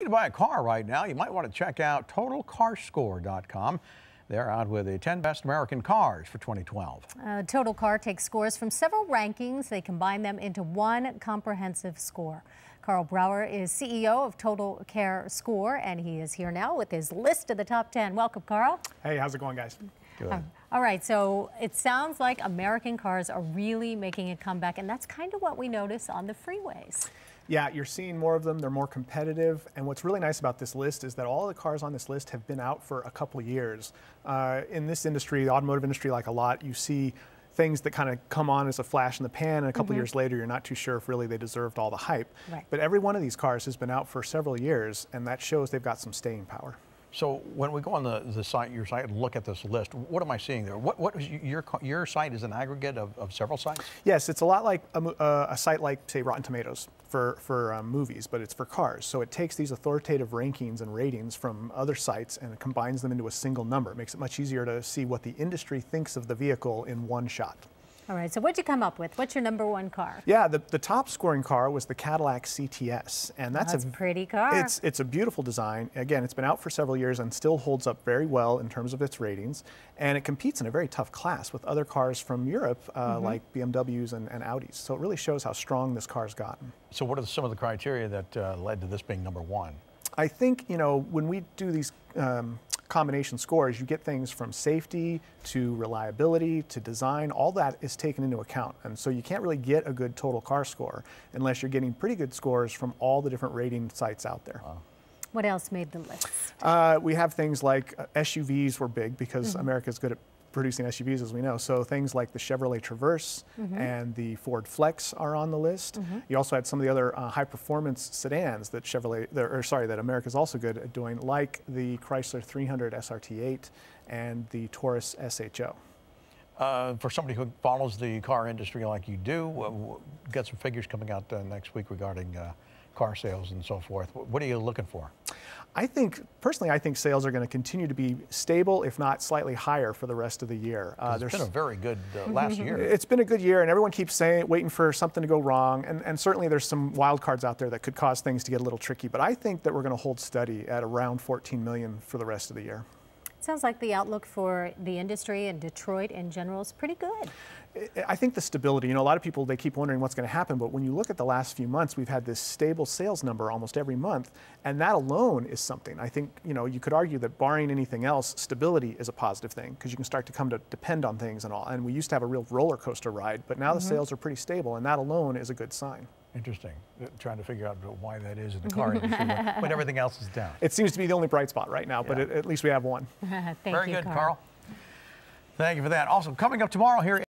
To buy a car right now, you might want to check out Total Car Score.com. They're out with the 10 best American cars for 2012. Total Car takes scores from several rankings. They combine them into one comprehensive score. Karl Brauer is CEO of Total Car Score, and he is here now with his list of the top 10. Welcome, Karl. Hey, how's it going, guys? Good. All right, so it sounds like American cars are really making a comeback, and that's kind of what we notice on the freeways. Yeah, you're seeing more of them. They're more competitive. And what's really nice about this list is that all the cars on this list have been out for a couple of years. In this industry, the automotive industry, like a lot, you see things that kind of come on as a flash in the pan, and a couple of years later, you're not too sure if really they deserved all the hype. Right. But every one of these cars has been out for several years, and that shows they've got some staying power. So when we go on the site, your site, and look at this list, what am I seeing there? What is your site is an aggregate of several sites? Yes, it's a lot like a site like, say, Rotten Tomatoes for movies, but it's for cars. So it takes these authoritative rankings and ratings from other sites and it combines them into a single number. It makes it much easier to see what the industry thinks of the vehicle in one shot. All right, so what'd you come up with? What's your number one car? Yeah, the top scoring car was the Cadillac CTS, and that's a pretty car. It's a beautiful design. Again, it's been out for several years and still holds up very well in terms of its ratings, and it competes in a very tough class with other cars from Europe, like BMWs and Audis. So it really shows how strong this car's gotten. So what are some of the criteria that led to this being number one? I think, you know, when we do these combination scores, you get things from safety to reliability to design. All that is taken into account, and so you can't really get a good total car score unless you're getting pretty good scores from all the different rating sites out there. Wow. What else made the list? We have things like SUVs were big because America's good at producing SUVs, as we know. So things like the Chevrolet Traverse and the Ford Flex are on the list. You also had some of the other high-performance sedans that that America's also good at doing, like the Chrysler 300 SRT8 and the Taurus SHO. For somebody who follows the car industry like you do, got some figures coming out next week regarding car sales and so forth. What are you looking for? Personally, I think sales are going to continue to be stable, if not slightly higher, for the rest of the year. It's been a very good last year. It's been a good year, and everyone keeps waiting for something to go wrong. And certainly there's some wild cards out there that could cause things to get a little tricky. But I think that we're going to hold steady at around 14 million for the rest of the year. Sounds like the outlook for the industry and Detroit in general is pretty good. I think the stability, you know, a lot of people, they keep wondering what's going to happen, but when you look at the last few months, we've had this stable sales number almost every month, and that alone is something. I think, you know, you could argue that barring anything else, stability is a positive thing because you can start to come to depend on things and all. And we used to have a real roller coaster ride, but now the sales are pretty stable, and that alone is a good sign. Interesting. Trying to figure out why that is in the car industry when everything else is down. It seems to be the only bright spot right now, but at least we have one. Thank Very you, good, Karl. Karl. Thank you for that. Also, coming up tomorrow here